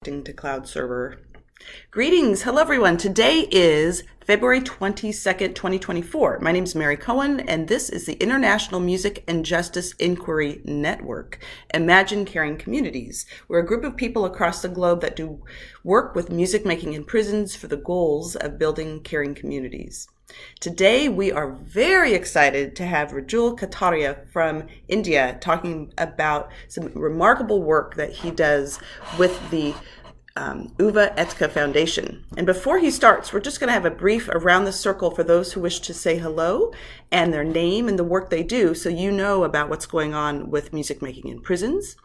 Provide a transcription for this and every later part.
connecting to cloud server. Greetings. Hello, everyone. Today is February 22nd, 2024. My name is Mary Cohen, and this is the International Music and Justice Inquiry Network, IMAJIN Caring Communities. We're a group of people across the globe that do work with music making in prisons for the goals of building caring communities. Today, we are very excited to have Rajul Kataria from India talking about some remarkable work that he does with the Uva Etka Foundation. And before he starts, we're just going to have a brief around the circle for those who wish to say hello and their name and the work they do, so you know about what's going on with music making in prisons.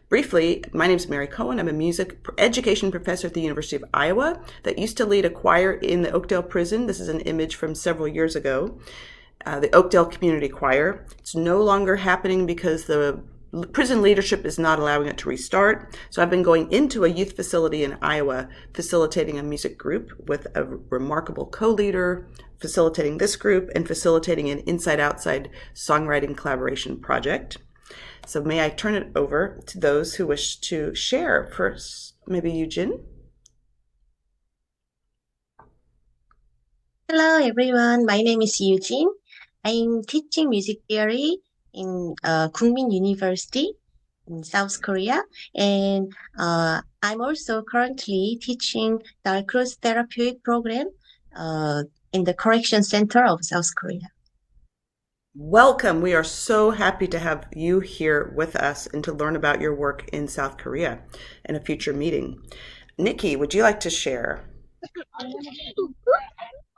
Briefly, my name is Mary Cohen. I'm a music education professor at the University of Iowa that used to lead a choir in the Oakdale prison. This is an image from several years ago. The Oakdale Community Choir. It's no longer happening because the prison leadership is not allowing it to restart. So I've been going into a youth facility in Iowa, facilitating a music group with a remarkable co-leader, facilitating this group, and facilitating an inside-outside songwriting collaboration project. So may I turn it over to those who wish to share. First, maybe Eugene? Hello, everyone. My name is Eugene. I'm teaching music theory in Kookmin University in South Korea. And I'm also currently teaching the cross therapeutic program in the Correction Center of South Korea. Welcome. We are so happy to have you here with us and to learn about your work in South Korea in a future meeting. Nikki, would you like to share?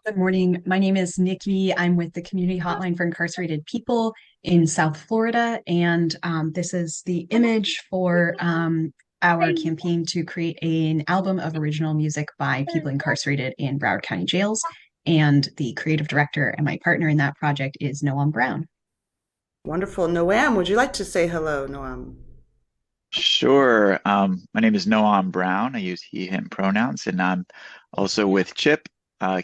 Good morning. My name is Nikki. I'm with the Community Hotline for Incarcerated People in South Florida, and this is the image for our campaign to create an album of original music by people incarcerated in Broward County jails. And the creative director and my partner in that project is Noam Brown. Wonderful. Noam, would you like to say hello, Noam? Sure. My name is Noam Brown. I use he, him pronouns, and I'm also with CHIP,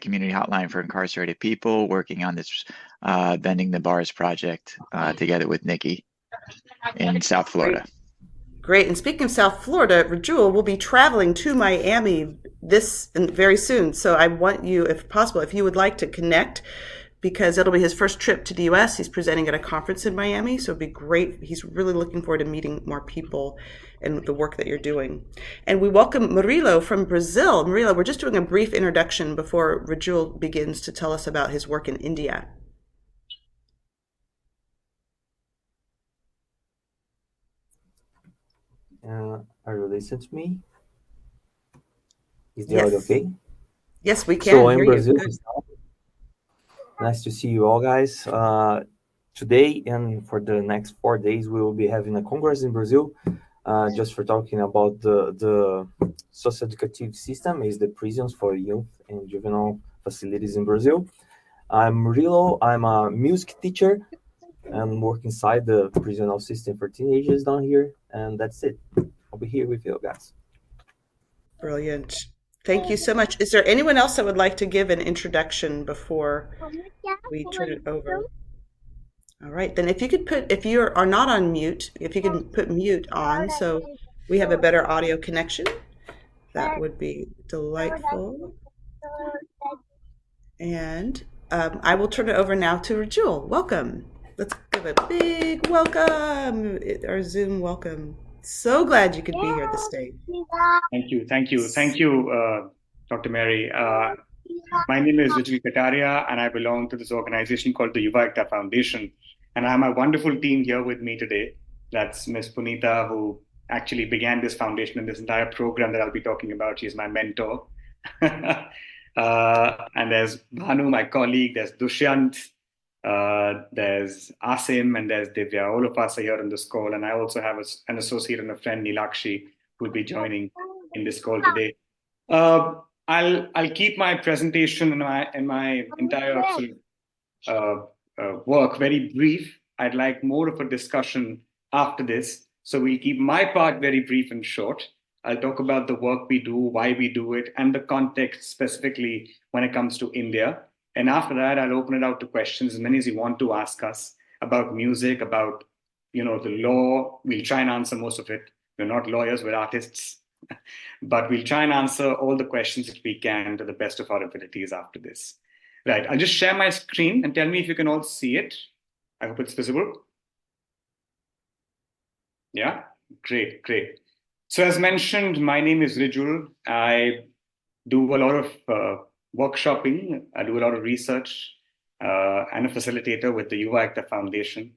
Community Hotline for Incarcerated People, working on this Bending the Bars project together with Nikki in South Florida. Great. And speaking of South Florida, Rajul will be traveling to Miami very soon. So I want you, if possible, if you would like to connect, because it'll be his first trip to the U.S. He's presenting at a conference in Miami, so it'd be great. He's really looking forward to meeting more people and the work that you're doing. And we welcome Murilo from Brazil. Murilo, we're just doing a brief introduction before Rajul begins to tell us about his work in India. Are you listening to me? Is the audio okay? Yes, we can. So I'm Brazil. Nice to see you all, guys. Today and for the next 4 days, we will be having a congress in Brazil, just for talking about the socio-educative system, is the prisons for youth and juvenile facilities in Brazil. I'm Murilo. I'm a music teacher and work inside the prisonal system for teenagers down here, and that's it. I'll be here with you guys. Brilliant. Thank you so much. Is there anyone else that would like to give an introduction before we turn it over? All right, then if you are not on mute, if you can put mute on so we have a better audio connection, that would be delightful. And I will turn it over now to Rajul. Welcome. Let's give a big welcome, our Zoom welcome. So glad you could be here this day. Thank you, Dr. Mary. My name is Rajul Kataria, and I belong to this organization called the Uva Etka Foundation. And I have my wonderful team here with me today. That's Ms. Punita, who actually began this foundation and this entire program that I'll be talking about. She's my mentor. And there's Bhanu, my colleague. There's Dushyant. There's Asim, and there's Divya. All of us are here on this call, and I also have an associate and a friend, Nilakshi, who will be joining in this call today. I'll keep my presentation and my entire work very brief. I'd like more of a discussion after this, so we'll keep my part very brief and short. I'll talk about the work we do, why we do it, and the context specifically when it comes to India. And after that, I'll open it out to questions, as many as you want to ask us about music, about the law. We'll try and answer most of it. We're not lawyers, we're artists. But we'll try and answer all the questions that we can to the best of our abilities after this. Right, I'll just share my screen and tell me if you can all see it. I hope it's visible. Yeah, great, great. So as mentioned, my name is Rijul. I do a lot of workshopping. I do a lot of research and a facilitator with the Yuva Ekta Foundation.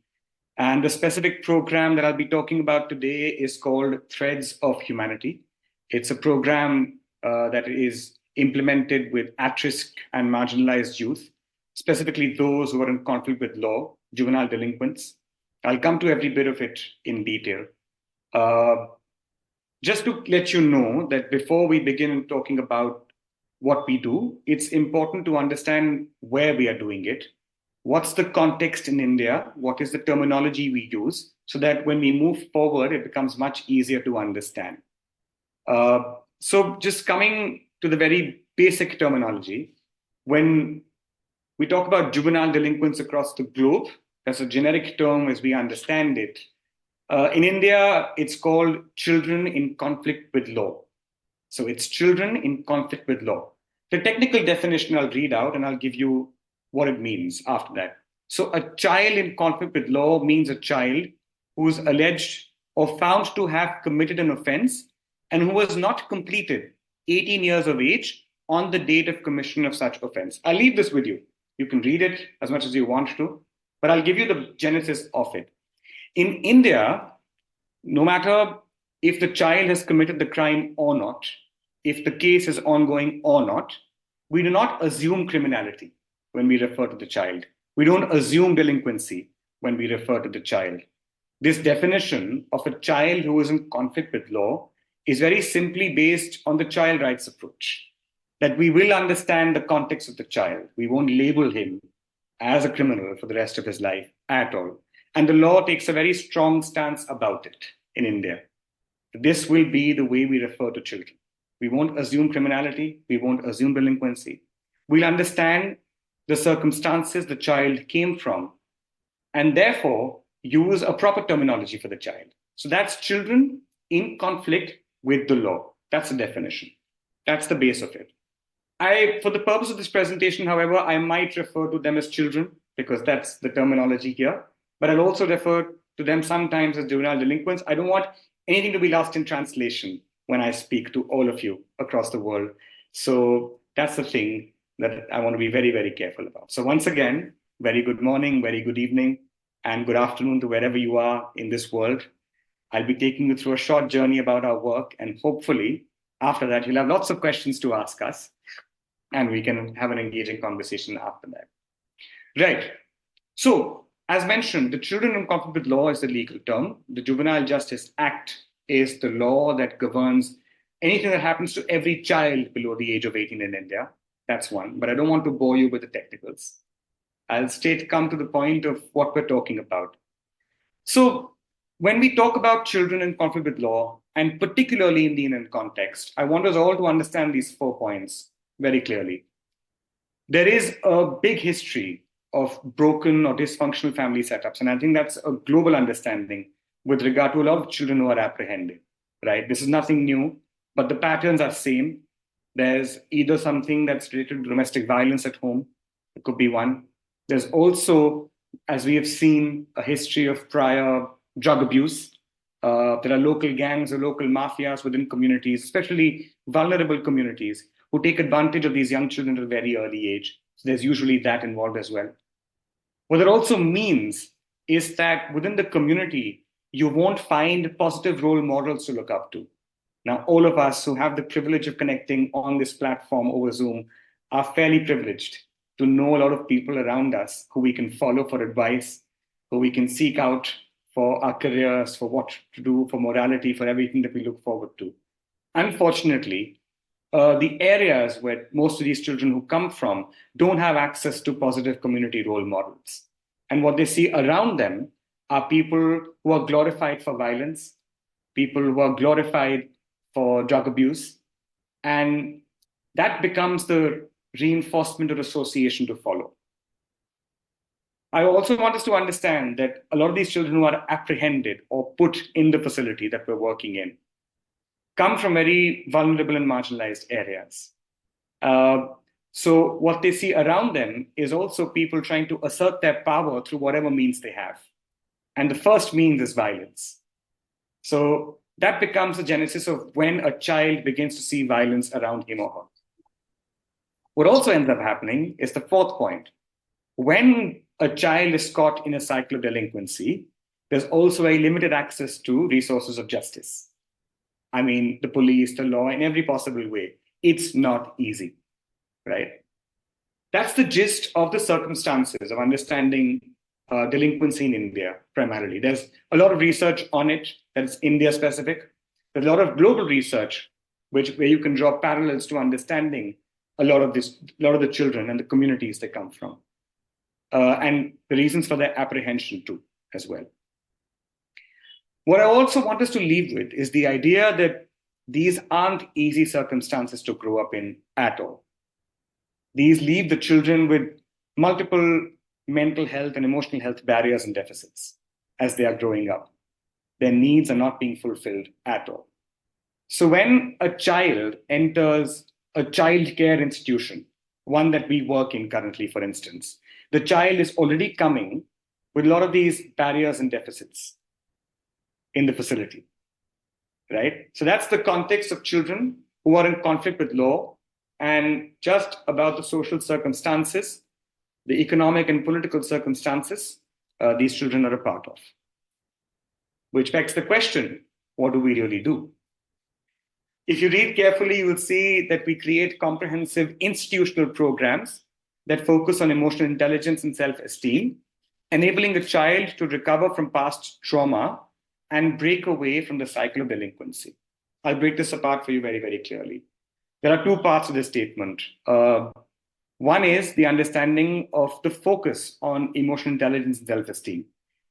And the specific program that I'll be talking about today is called Threads of Humanity. It's a program that is implemented with at-risk and marginalized youth, specifically those who are in conflict with law, juvenile delinquents. I'll come to every bit of it in detail. Just to let you know that before we begin talking about what we do, it's important to understand where we are doing it. What's the context in India? What is the terminology we use? So that when we move forward, it becomes much easier to understand. So just coming to the very basic terminology, when we talk about juvenile delinquents across the globe, that's a generic term as we understand it. In India, it's called children in conflict with law. So it's children in conflict with law. The technical definition I'll read out and I'll give you what it means after that. So a child in conflict with law means a child who is alleged or found to have committed an offense and who has not completed 18 years of age on the date of commission of such offense. I'll leave this with you. You can read it as much as you want to, but I'll give you the genesis of it. In India, no matter if the child has committed the crime or not, if the case is ongoing or not, we do not assume criminality when we refer to the child. We don't assume delinquency when we refer to the child. This definition of a child who is in conflict with law is very simply based on the child rights approach, that we will understand the context of the child. We won't label him as a criminal for the rest of his life at all. And the law takes a very strong stance about it in India. This will be the way we refer to children. We won't assume criminality. We won't assume delinquency. We'll understand the circumstances the child came from and therefore use a proper terminology for the child. So that's children in conflict with the law. That's the definition. That's the base of it. For the purpose of this presentation, however, I might refer to them as children because that's the terminology here. But I'll also refer to them sometimes as juvenile delinquents. I don't want anything to be lost in translation when I speak to all of you across the world. So that's the thing that I want to be very, very careful about. So once again, very good morning, very good evening, and good afternoon to wherever you are in this world. I'll be taking you through a short journey about our work, and hopefully after that, you'll have lots of questions to ask us, and we can have an engaging conversation after that. Right. So, as mentioned, the children in conflict with law is the legal term. The Juvenile Justice Act is the law that governs anything that happens to every child below the age of 18 in India. That's one, but I don't want to bore you with the technicals. I'll come to the point of what we're talking about. So, when we talk about children in conflict with law, and particularly in the Indian context, I want us all to understand these 4 points very clearly. There is a big history of broken or dysfunctional family setups. And I think that's a global understanding with regard to a lot of children who are apprehended, right? This is nothing new, but the patterns are same. There's either something that's related to domestic violence at home. It could be one. There's also, as we have seen, a history of prior drug abuse. There are local gangs or local mafias within communities, especially vulnerable communities, who take advantage of these young children at a very early age. So there's usually that involved as well. What it also means is that within the community, you won't find positive role models to look up to. Now, all of us who have the privilege of connecting on this platform over Zoom are fairly privileged to know a lot of people around us who we can follow for advice, who we can seek out for our careers, for what to do, for morality, for everything that we look forward to. Unfortunately, the areas where most of these children who come from don't have access to positive community role models. And what they see around them are people who are glorified for violence, people who are glorified for drug abuse. And that becomes the reinforcement or association to follow. I also want us to understand that a lot of these children who are apprehended or put in the facility that we're working in come from very vulnerable and marginalized areas. So what they see around them is also people trying to assert their power through whatever means they have. And the first means is violence. So that becomes the genesis of when a child begins to see violence around him or her. What also ends up happening is the fourth point. When a child is caught in a cycle of delinquency, there's also a limited access to resources of justice. I mean, the police, the law, in every possible way. It's not easy, right? That's the gist of the circumstances of understanding delinquency in India, primarily. There's a lot of research on it that's India specific. There's a lot of global research where you can draw parallels to understanding a lot of the children and the communities they come from. And the reasons for their apprehension too, as well. What I also want us to leave with is the idea that these aren't easy circumstances to grow up in at all. These leave the children with multiple mental health and emotional health barriers and deficits as they are growing up. Their needs are not being fulfilled at all. So when a child enters a child care institution, one that we work in currently, for instance, the child is already coming with a lot of these barriers and deficits in the facility, right? So that's the context of children who are in conflict with law and just about the social circumstances, the economic and political circumstances these children are a part of. Which begs the question, what do we really do? If you read carefully, you will see that we create comprehensive institutional programs that focus on emotional intelligence and self-esteem, enabling a child to recover from past trauma and break away from the cycle of delinquency. I'll break this apart for you very, very clearly. There are two parts of this statement. One is the understanding of the focus on emotional intelligence and self-esteem.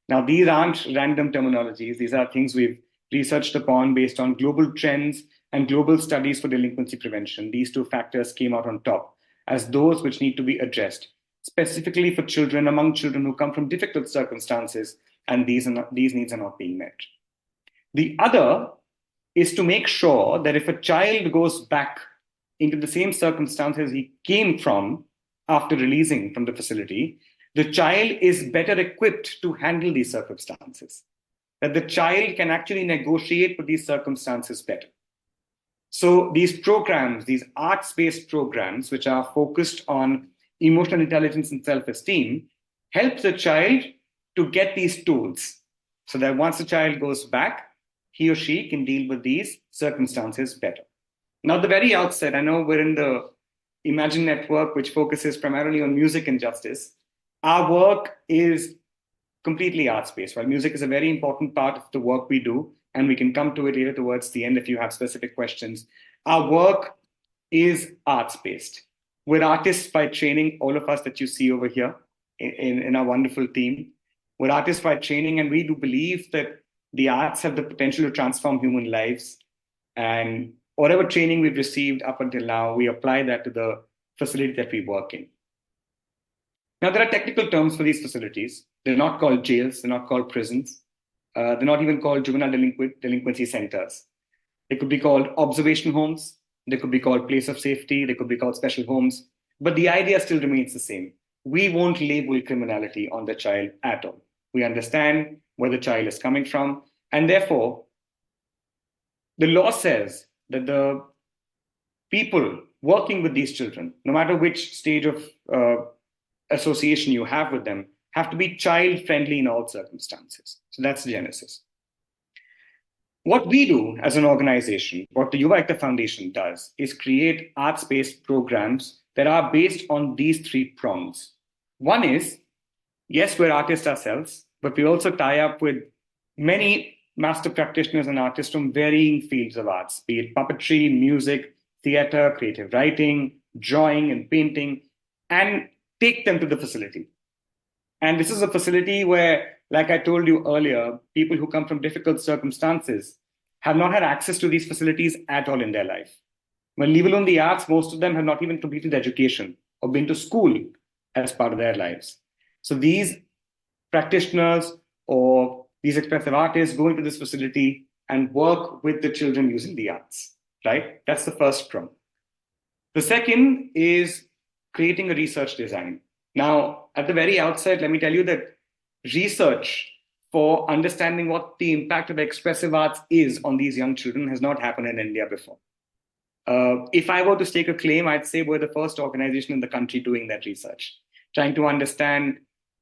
Now, these aren't random terminologies. These are things we've researched upon based on global trends and global studies for delinquency prevention. These two factors came out on top as those which need to be addressed, specifically for children, among children who come from difficult circumstances, and these needs are not being met. The other is to make sure that if a child goes back into the same circumstances he came from after releasing from the facility, the child is better equipped to handle these circumstances, that the child can actually negotiate with these circumstances better. So these programs, these arts-based programs, which are focused on emotional intelligence and self-esteem, help the child to get these tools so that once the child goes back, he or she can deal with these circumstances better. Now, at the very outset, I know we're in the IMAJIN network, which focuses primarily on music and justice. Our work is completely arts-based. While music is a very important part of the work we do, and we can come to it later towards the end if you have specific questions, our work is arts-based. We're artists by training, all of us that you see over here in our wonderful team. We're artists by training, and we do believe that the arts have the potential to transform human lives. And whatever training we've received up until now, we apply that to the facility that we work in. Now, there are technical terms for these facilities. They're not called jails, they're not called prisons. They're not even called juvenile delinquency centers. They could be called observation homes. They could be called place of safety. They could be called special homes. But the idea still remains the same. We won't label criminality on the child at all. We understand where the child is coming from. And therefore, the law says that the people working with these children, no matter which stage of association you have with them, have to be child-friendly in all circumstances. So that's the genesis. What we do as an organization, what the Yuva Ekta Foundation does, is create arts-based programs that are based on these three prongs. One is, yes, we're artists ourselves, but we also tie up with many master practitioners and artists from varying fields of arts, be it puppetry, music, theater, creative writing, drawing, and painting, and take them to the facility. And this is a facility where, like I told you earlier, people who come from difficult circumstances have not had access to these facilities at all in their life. When leave alone the arts, most of them have not even completed education or been to school as part of their lives. So these practitioners or these expressive artists go into this facility, and work with the children using the arts, right? That's the first prong. The second is creating a research design. Now, at the very outset, let me tell you that research for understanding what the impact of expressive arts is on these young children has not happened in India before. If I were to stake a claim, I'd say we're the first organization in the country doing that research, trying to understand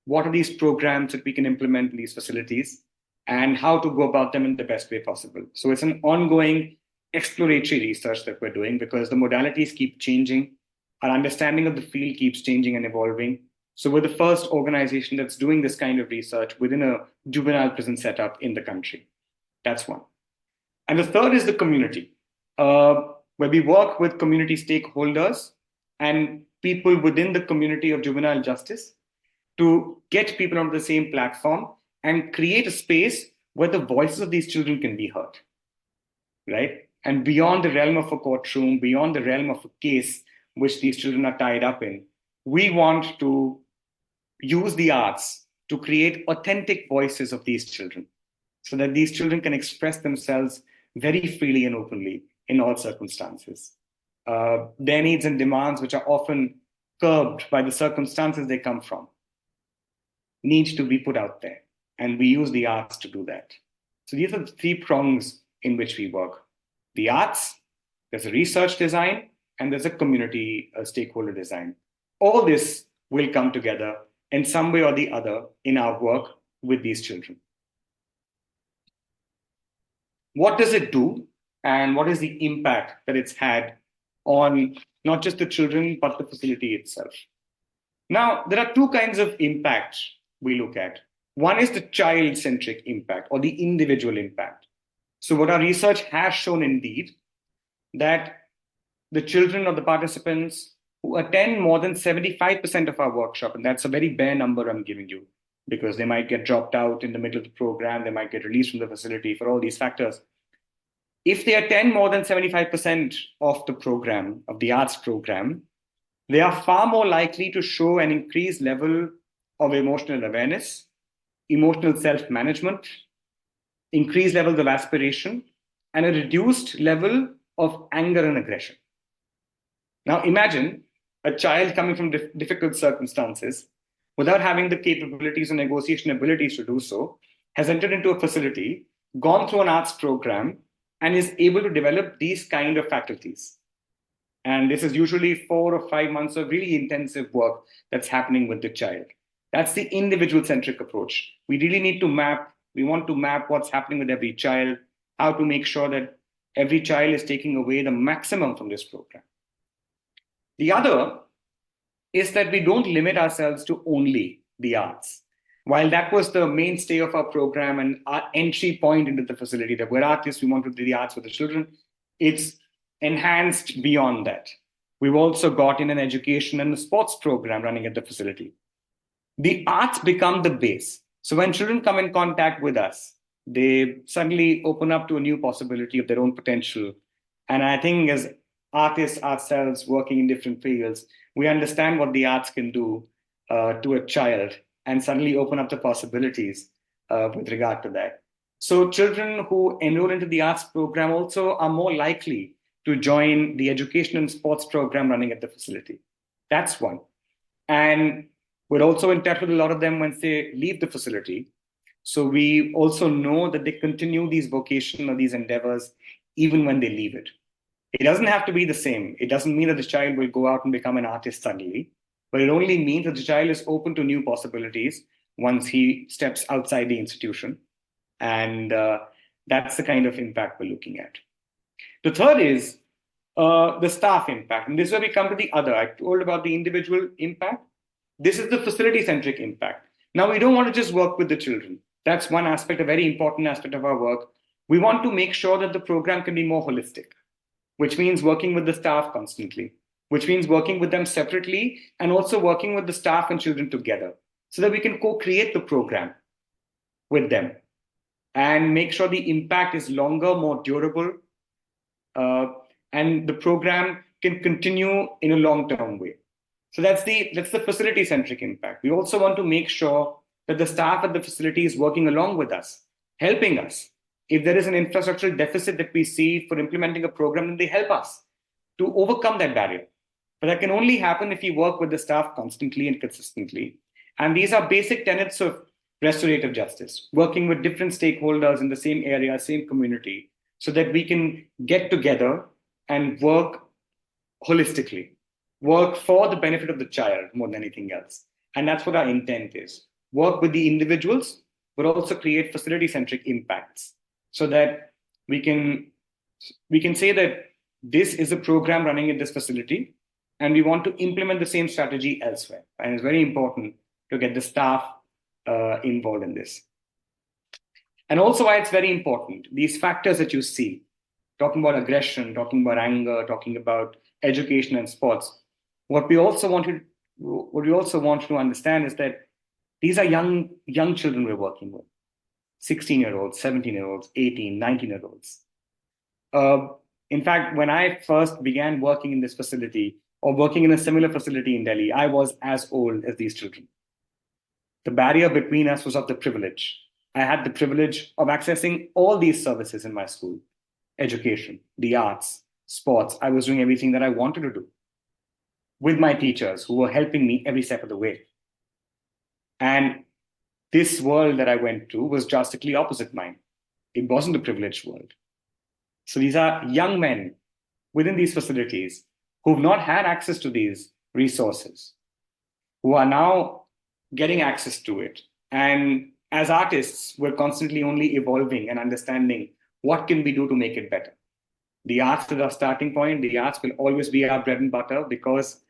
what are these programs that we can implement in these facilities and how to go about them in the best way possible. So it's an ongoing exploratory research that we're doing because the modalities keep changing. Our understanding of the field keeps changing and evolving. So we're the first organization that's doing this kind of research within a juvenile prison setup in the country. That's one. And the third is the community, where we work with community stakeholders and people within the community of juvenile justice to get people onto the same platform and create a space where the voices of these children can be heard, right? And beyond the realm of a courtroom, beyond the realm of a case which these children are tied up in, we want to use the arts to create authentic voices of these children so that these children can express themselves very freely and openly in all circumstances. Their needs and demands, which are often curbed by the circumstances they come from, need to be put out there. And we use the arts to do that. So these are the three prongs in which we work. The arts, there's a research design, and there's a community stakeholder design. All this will come together in some way or the other in our work with these children. What does it do? And what is the impact that it's had on not just the children, but the facility itself? Now, there are two kinds of impact we look at. One is the child-centric impact or the individual impact. So what our research has shown indeed, that the children or the participants who attend more than 75% of our workshop, and that's a very bare number I'm giving you, because they might get dropped out in the middle of the program, they might get released from the facility for all these factors. If they attend more than 75% of the program, of the arts program, they are far more likely to show an increased level of emotional awareness, emotional self-management, increased levels of aspiration, and a reduced level of anger and aggression. Now imagine a child coming from difficult circumstances without having the capabilities and negotiation abilities to do so, has entered into a facility, gone through an arts program, and is able to develop these kind of faculties. And this is usually 4 or 5 months of really intensive work that's happening with the child. That's the individual-centric approach. We really need to map, we want to map what's happening with every child, how to make sure that every child is taking away the maximum from this program. The other is that we don't limit ourselves to only the arts. While that was the mainstay of our program and our entry point into the facility, that we're artists, we want to do the arts with the children, it's enhanced beyond that. We've also got in an education and a sports program running at the facility. The arts become the base. So when children come in contact with us, they suddenly open up to a new possibility of their own potential. And I think as artists ourselves working in different fields, we understand what the arts can do to a child and suddenly open up the possibilities with regard to that. So children who enroll into the arts program also are more likely to join the education and sports program running at the facility. That's one. And we're also in touch with a lot of them once they leave the facility. So we also know that they continue these vocation or these endeavors even when they leave it. It doesn't have to be the same. It doesn't mean that the child will go out and become an artist suddenly, but it only means that the child is open to new possibilities once he steps outside the institution. And that's the kind of impact we're looking at. The third is the staff impact. And this is where we come to the other. I told about the individual impact. This is the facility-centric impact. Now, we don't want to just work with the children. That's one aspect, a very important aspect of our work. We want to make sure that the program can be more holistic, which means working with the staff constantly, which means working with them separately and also working with the staff and children together so that we can co-create the program with them and make sure the impact is longer, more durable, and the program can continue in a long-term way. So that's the facility-centric impact. We also want to make sure that the staff at the facility is working along with us, helping us if there is an infrastructural deficit that we see for implementing a program, then they help us to overcome that barrier. But that can only happen if we work with the staff constantly and consistently. And these are basic tenets of restorative justice, working with different stakeholders in the same area, same community, so that we can get together and work holistically, work for the benefit of the child more than anything else. And that's what our intent is. Work with the individuals, but also create facility-centric impacts so that we can say that this is a program running at this facility, and we want to implement the same strategy elsewhere. And it's very important to get the staff involved in this. And also why it's very important, these factors that you see, talking about aggression, talking about anger, talking about education and sports, what we also want to understand is that these are young children we're working with, 16-year-olds, 17-year-olds, 18, 19-year-olds. In fact, when I first began working in this facility or working in a similar facility in Delhi, I was as old as these children. The barrier between us was of the privilege. I had the privilege of accessing all these services in my school: education, the arts, sports. I was doing everything that I wanted to do with my teachers who were helping me every step of the way. And this world that I went to was drastically opposite mine. It wasn't a privileged world. So these are young men within these facilities who've not had access to these resources, who are now getting access to it. And as artists, we're constantly only evolving and understanding what can we do to make it better. The arts is our starting point. The arts will always be our bread and butter because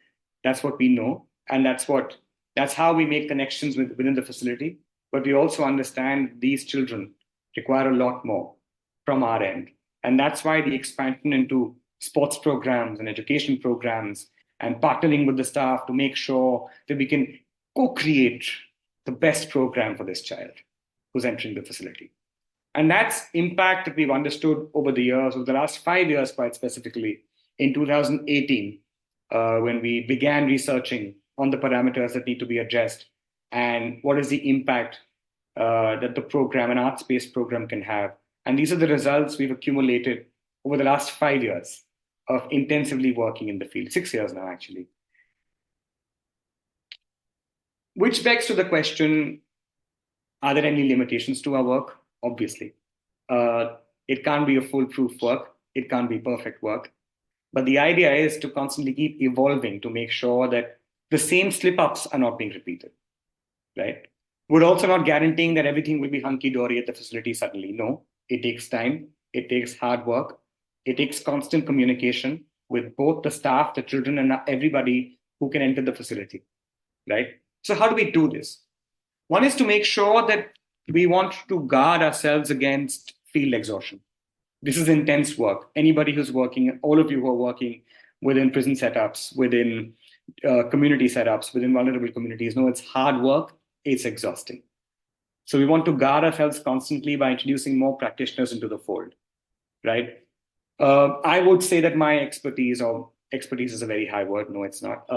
that's what we know. And that's how we make connections within the facility. But we also understand these children require a lot more from our end. And that's why the expansion into sports programs and education programs and partnering with the staff to make sure that we can co-create the best program for this child who's entering the facility. And that's impact that we've understood over the years, over the last 5 years quite specifically, in 2018, when we began researching on the parameters that need to be addressed and what is the impact that the program, an arts-based program, can have. And these are the results we've accumulated over the last 5 years of intensively working in the field, 6 years now, actually. Which begs to the question, are there any limitations to our work? Obviously. It can't be a foolproof work. It can't be perfect work. But the idea is to constantly keep evolving to make sure that the same slip-ups are not being repeated, right? We're also not guaranteeing that everything will be hunky-dory at the facility suddenly. No, it takes time. It takes hard work. It takes constant communication with both the staff, the children, and everybody who can enter the facility, right? So how do we do this? One is to make sure that we want to guard ourselves against field exhaustion. This is intense work. Anybody who's working, all of you who are working within prison setups, within community setups, within vulnerable communities, know it's hard work, it's exhausting. So we want to guard ourselves constantly by introducing more practitioners into the fold, right? I would say that my expertise is a very high word. No, it's not.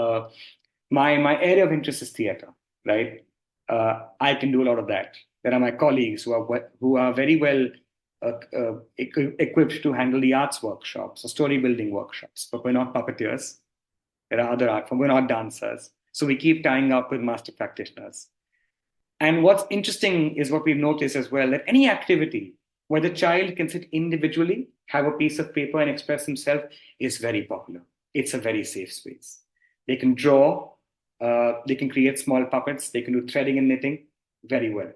My area of interest is theater, right? I can do a lot of that. There are my colleagues who are very well equipped to handle the arts workshops or story building workshops, but we're not puppeteers. There are other art forms. We're not dancers. So we keep tying up with master practitioners. And what's interesting is what we've noticed as well, that any activity where the child can sit individually, have a piece of paper and express himself is very popular. It's a very safe space. They can draw, they can create small puppets, they can do threading and knitting very well.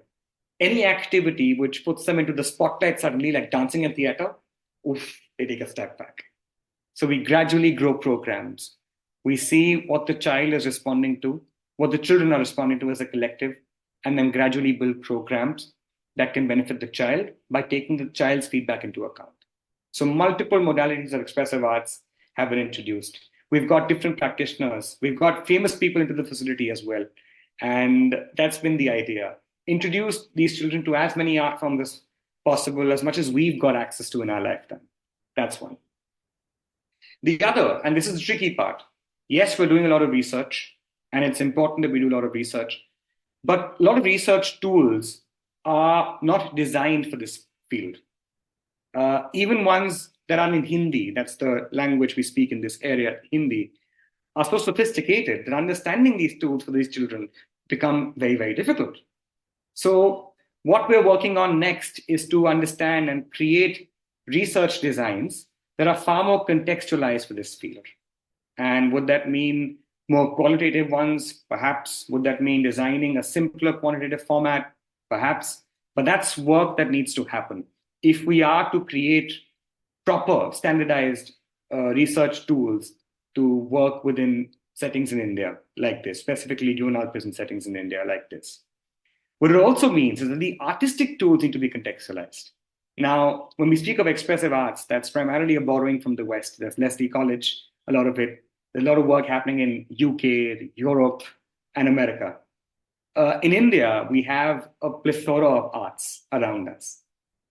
Any activity which puts them into the spotlight suddenly, like dancing in theater, oof, they take a step back. So we gradually grow programs. We see what the child is responding to, what the children are responding to as a collective, and then gradually build programs that can benefit the child by taking the child's feedback into account. So multiple modalities of expressive arts have been introduced. We've got different practitioners. We've got famous people into the facility as well. And that's been the idea. Introduce these children to as many art forms as possible, as much as we've got access to in our lifetime. That's one. The other, and this is the tricky part, yes, we're doing a lot of research, and it's important that we do a lot of research, but a lot of research tools are not designed for this field. even ones that are in Hindi, that's the language we speak in this area, Hindi, are so sophisticated that understanding these tools for these children become very, very difficult. So what we're working on next is to understand and create research designs that are far more contextualized for this field. And would that mean more qualitative ones? Perhaps. Would that mean designing a simpler quantitative format? Perhaps. But that's work that needs to happen. If we are to create proper standardized research tools to work within settings in India like this, specifically juvenile prison settings in India like this. What it also means is that the artistic tools need to be contextualized. Now, when we speak of expressive arts, that's primarily a borrowing from the West. There's Lesley College, a lot of it. There's a lot of work happening in UK, Europe, and America. In India, we have a plethora of arts around us.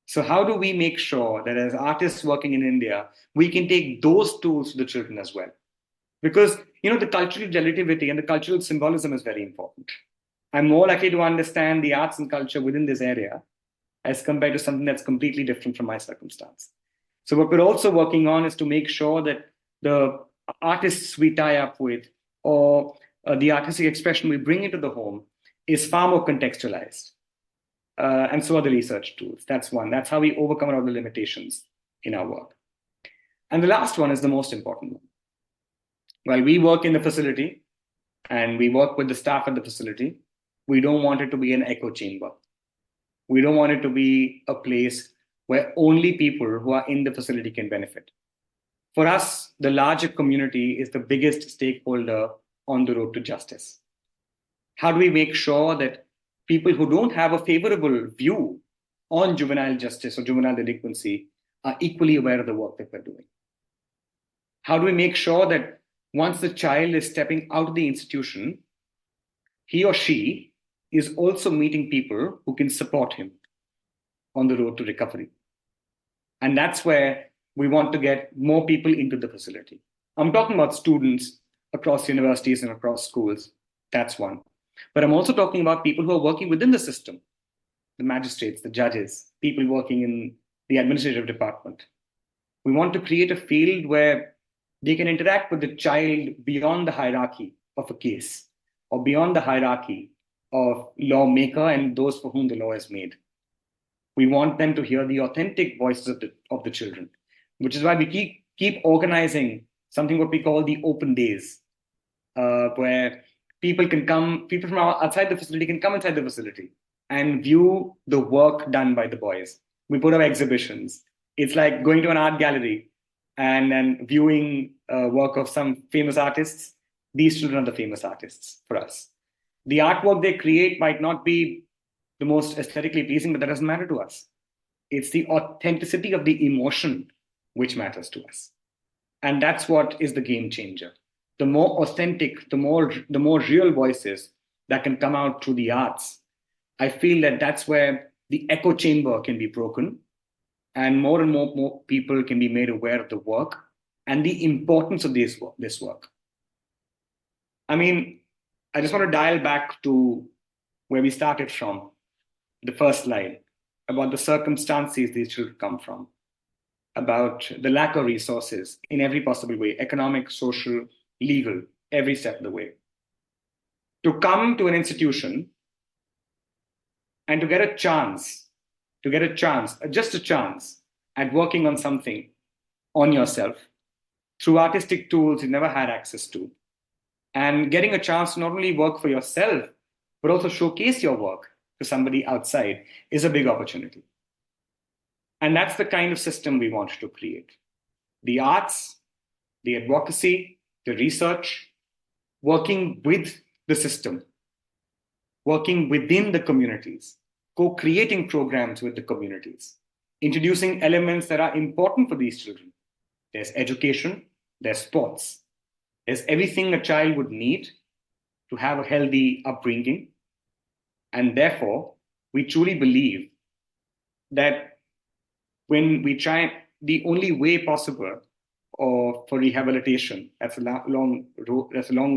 So how do we make sure that as artists working in India, we can take those tools to the children as well? Because, the cultural relativity and the cultural symbolism is very important. I'm more likely to understand the arts and culture within this area as compared to something that's completely different from my circumstance. So what we're also working on is to make sure that the artists we tie up with or the artistic expression we bring into the home is far more contextualized. And so are the research tools. That's one. That's how we overcome all the limitations in our work. And the last one is the most important one. While we work in the facility and we work with the staff at the facility, we don't want it to be an echo chamber. We don't want it to be a place where only people who are in the facility can benefit. For us, the larger community is the biggest stakeholder on the road to justice. How do we make sure that people who don't have a favorable view on juvenile justice or juvenile delinquency are equally aware of the work that we're doing? How do we make sure that once the child is stepping out of the institution, he or she is also meeting people who can support him on the road to recovery? And that's where we want to get more people into the facility. I'm talking about students across universities and across schools. That's one. But I'm also talking about people who are working within the system, the magistrates, the judges, people working in the administrative department. We want to create a field where they can interact with the child beyond the hierarchy of a case or beyond the hierarchy of lawmaker and those for whom the law is made. We want them to hear the authentic voices of the children, which is why we keep organizing something what we call the open days, where people from outside the facility can come inside the facility and view the work done by the boys. We put up exhibitions. It's like going to an art gallery and then viewing work of some famous artists. These children are the famous artists for us. The artwork they create might not be the most aesthetically pleasing, but that doesn't matter to us. It's the authenticity of the emotion which matters to us. And that's what is the game changer. The more authentic, the more real voices that can come out through the arts. I feel that that's where the echo chamber can be broken and more people can be made aware of the work and the importance of this work. I mean, I just want to dial back to where we started from, the first slide, about the circumstances these children come from, about the lack of resources in every possible way, economic, social, legal, every step of the way. To come to an institution and to get a chance, just a chance at working on something on yourself through artistic tools you never had access to, and getting a chance to not only work for yourself, but also showcase your work to somebody outside is a big opportunity. And that's the kind of system we want to create. The arts, the advocacy, the research, working with the system, working within the communities, co-creating programs with the communities, introducing elements that are important for these children. There's education, there's sports, there's everything a child would need to have a healthy upbringing. And therefore, we truly believe that when we try, the only way possible for rehabilitation, that's a long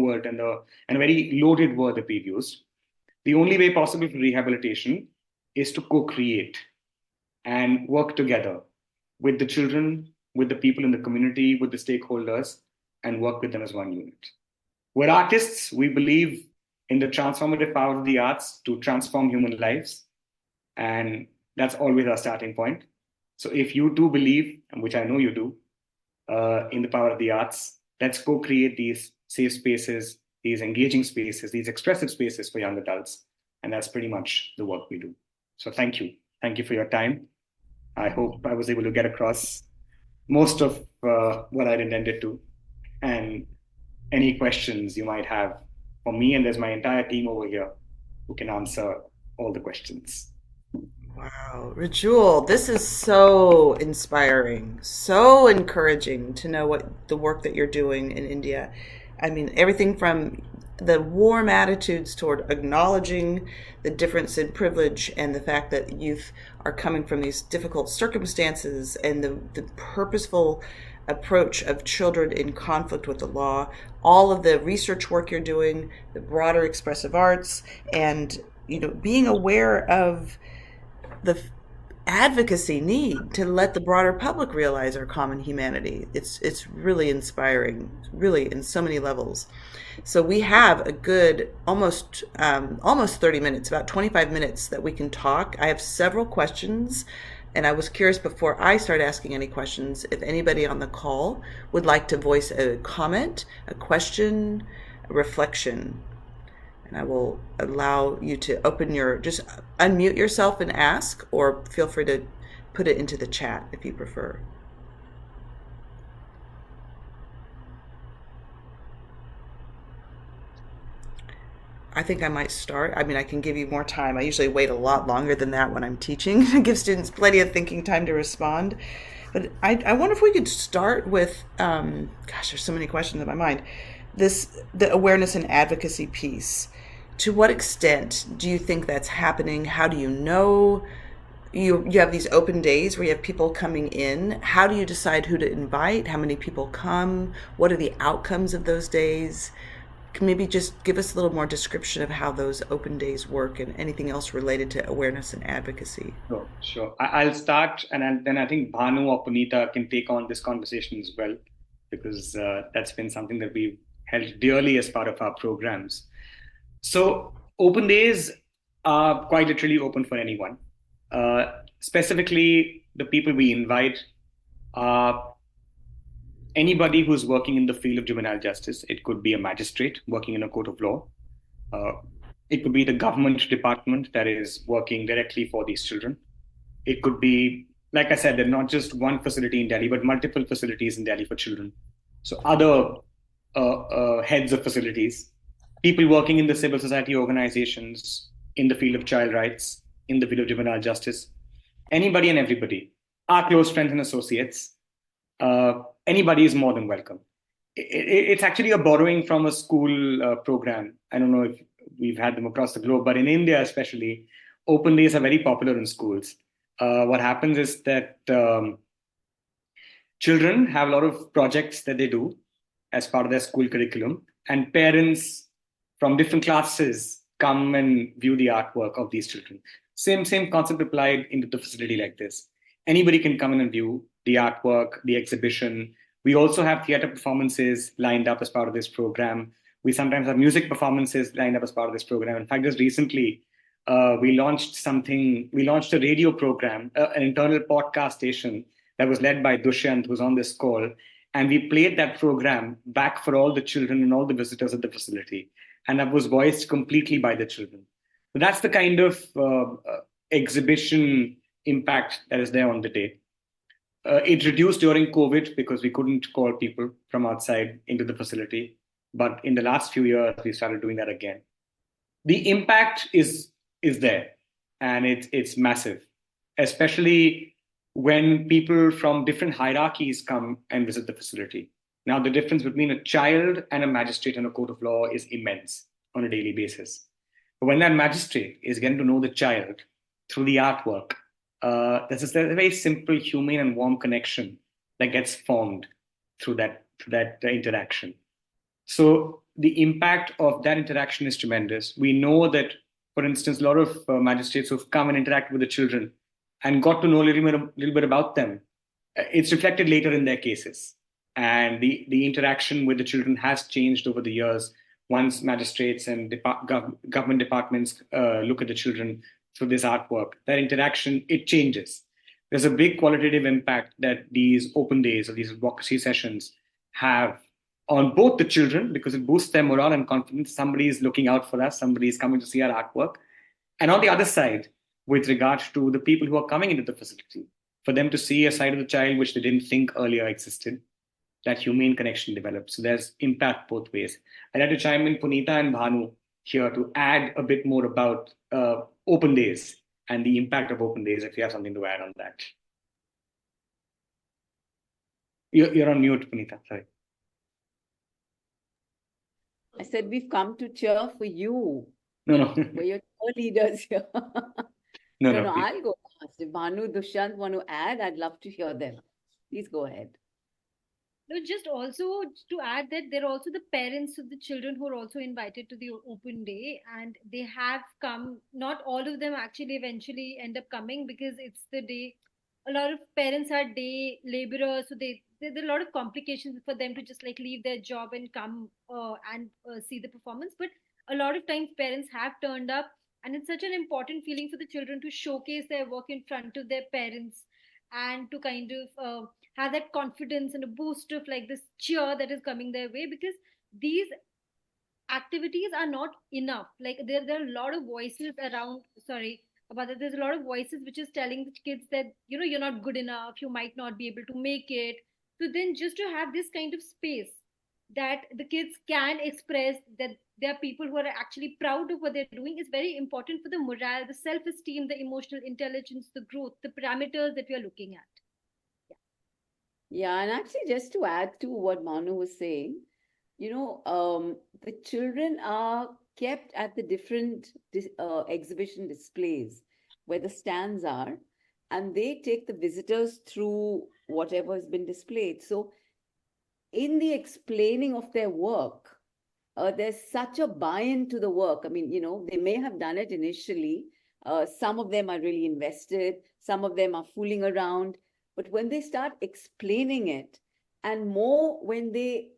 word and a very loaded word that we've used. The only way possible for rehabilitation is to co-create and work together with the children, with the people in the community, with the stakeholders, and work with them as one unit. We're artists. We believe in the transformative power of the arts to transform human lives. And that's always our starting point. So if you do believe, and which I know you do, in the power of the arts, let's go create these safe spaces, these engaging spaces, these expressive spaces for young adults. And that's pretty much the work we do. So thank you. Thank you for your time. I hope I was able to get across most of what I'd intended to. And any questions you might have for me, and there's my entire team over here who can answer all the questions. Wow, Rajul, this is so inspiring, so encouraging to know what the work that you're doing in India. I mean, everything from the warm attitudes toward acknowledging the difference in privilege and the fact that youth are coming from these difficult circumstances, and the purposeful approach of children in conflict with the law, all of the research work you're doing, the broader expressive arts, and being aware of the advocacy need to let the broader public realize our common humanity. It's really inspiring, really, in so many levels. So we have a good almost 30 minutes, about 25 minutes that we can talk. I have several questions, and I was curious before I start asking any questions if anybody on the call would like to voice a comment, a question, a reflection. And I will allow you to just unmute yourself and ask, or feel free to put it into the chat if you prefer. I think I might start. I mean, I can give you more time. I usually wait a lot longer than that when I'm teaching to give students plenty of thinking time to respond. But I wonder if we could start with, there's so many questions in my mind. The awareness and advocacy piece. To what extent do you think that's happening? How do you know? You have these open days where you have people coming in. How do you decide who to invite? How many people come? What are the outcomes of those days? Can maybe just give us a little more description of how those open days work and anything else related to awareness and advocacy? Sure. I'll start, and then I think Bhanu or Punita can take on this conversation as well, because that's been something that we've held dearly as part of our programs. So open days are quite literally open for anyone. Specifically, the people we invite are anybody who's working in the field of juvenile justice. It could be a magistrate working in a court of law. It could be the government department that is working directly for these children. It could be, like I said, there's not just one facility in Delhi, but multiple facilities in Delhi for children. So other heads of facilities, people working in the civil society organizations, in the field of child rights, in the field of juvenile justice, anybody and everybody, our close friends and associates, anybody is more than welcome. It's actually a borrowing from a school program. I don't know if we've had them across the globe, but in India especially, open days are very popular in schools. What happens is that children have a lot of projects that they do as part of their school curriculum, and parents from different classes come and view the artwork of these children. Same concept applied into the facility like this. Anybody can come in and view the artwork, the exhibition. We also have theater performances lined up as part of this program. We sometimes have music performances lined up as part of this program. In fact, just recently, we launched a radio program, an internal podcast station that was led by Dushyant, who's on this call. And we played that program back for all the children and all the visitors at the facility. And that was voiced completely by the children. So that's the kind of exhibition impact that is there on the day. It reduced during COVID because we couldn't call people from outside into the facility. But in the last few years, we started doing that again. The impact is there, and it's massive, especially when people from different hierarchies come and visit the facility. Now, the difference between a child and a magistrate in a court of law is immense on a daily basis. But when that magistrate is getting to know the child through the artwork, there's a very simple, humane, and warm connection that gets formed through that interaction. So the impact of that interaction is tremendous. We know that, for instance, a lot of magistrates who've come and interacted with the children and got to know a little bit about them it's reflected later in their cases. And the interaction with the children has changed over the years. Once magistrates and government departments look at the children through this artwork, that interaction, it changes. There's a big qualitative impact that these open days or these advocacy sessions have on both the children, because it boosts their morale and confidence. Somebody is looking out for us, somebody is coming to see our artwork. And on the other side, with regard to the people who are coming into the facility, for them to see a side of the child which they didn't think earlier existed, that humane connection develops. So there's impact both ways. I'd like to chime in Punita and Bhanu here to add a bit more about open days and the impact of open days, if you have something to add on that. You're on mute, Punita, sorry. I said, we've come to cheer for you. No. We're your cheerleaders here. No, I'll go last. If Bhanu, Dushyant want to add, I'd love to hear them. Please go ahead. No, just also to add that there are also the parents of the children who are also invited to the open day, and they have come. Not all of them actually eventually end up coming, because it's the day. A lot of parents are day laborers, so there are a lot of complications for them to just like leave their job and come and see the performance. But a lot of times parents have turned up, and it's such an important feeling for the children to showcase their work in front of their parents and to kind of have that confidence and a boost of like this cheer that is coming their way, because these activities are not enough. Like there are a lot of voices around, sorry about that, there's a lot of voices which is telling the kids that, you know, you're not good enough, you might not be able to make it. So then just to have this kind of space that the kids can express that there are people who are actually proud of what they're doing is very important for the morale, the self-esteem, the emotional intelligence, the growth, the parameters that we are looking at. Yeah, and actually just to add to what Manu was saying, you know, the children are kept at the different exhibition displays where the stands are, and they take the visitors through whatever has been displayed. So in the explaining of their work, there's such a buy-in to the work. I mean, you know, they may have done it initially. Some of them are really invested. Some of them are fooling around. But when they start explaining it, and more when they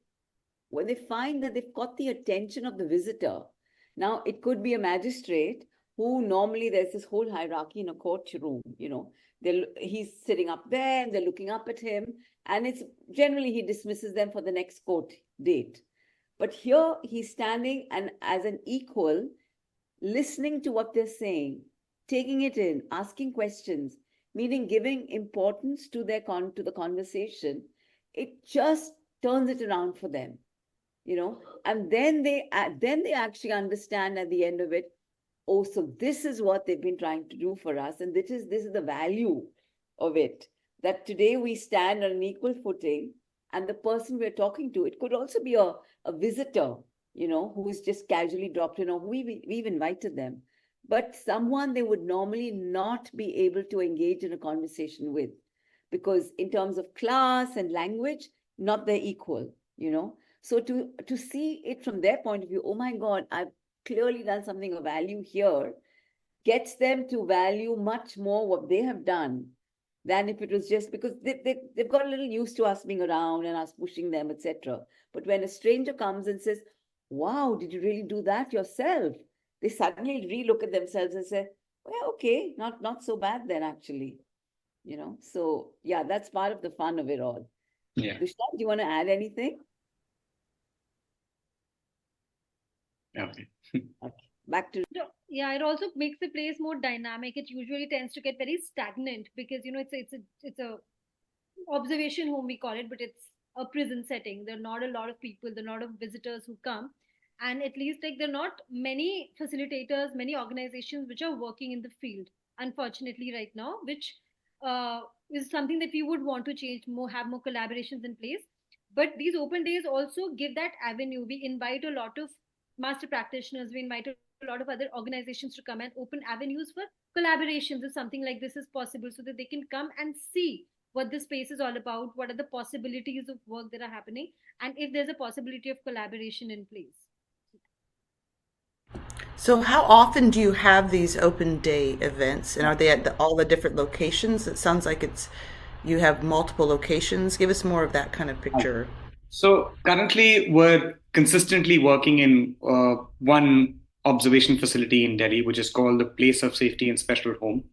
find that they've got the attention of the visitor. Now, it could be a magistrate who normally there's this whole hierarchy in a courtroom, you know. He's sitting up there and they're looking up at him, and it's generally he dismisses them for the next court date. But here he's standing and as an equal, listening to what they're saying, taking it in, asking questions, meaning giving importance to the conversation. It just turns it around for them, you know. And then they actually understand at the end of it, oh, so this is what they've been trying to do for us, and this is the value of it. That today we stand on an equal footing, and the person we're talking to, it could also be a visitor, you know, who is just casually dropped in, or we've invited them, but someone they would normally not be able to engage in a conversation with, because in terms of class and language, not their equal, you know. So to see it from their point of view, oh my God, I've clearly done something of value here, gets them to value much more what they have done than if it was just because they've got a little used to us being around and us pushing them, etc. But when a stranger comes and says, wow, did you really do that yourself? They suddenly relook at themselves and say, well, okay, not so bad then, actually. You know, so yeah, that's part of the fun of it all. Yeah. Dushyant, do you want to add anything? Okay. Okay. Back to Yeah, it also makes the place more dynamic. It usually tends to get very stagnant because, you know, it's a observation home, we call it, but it's a prison setting. There are not a lot of people, there are not a lot of visitors who come, and at least like there are not many facilitators, many organizations which are working in the field, unfortunately, right now, which is something that we would want to change more, have more collaborations in place. But these open days also give that avenue. We invite a lot of master practitioners, we invite a lot of other organizations to come and open avenues for collaborations if something like this is possible, so that they can come and see what the space is all about, what are the possibilities of work that are happening, and if there's a possibility of collaboration in place. So how often do you have these open day events, and are they at all the different locations? It sounds like it's you have multiple locations. Give us more of that kind of picture. So currently, we're consistently working in one observation facility in Delhi, which is called the Place of Safety and Special Home.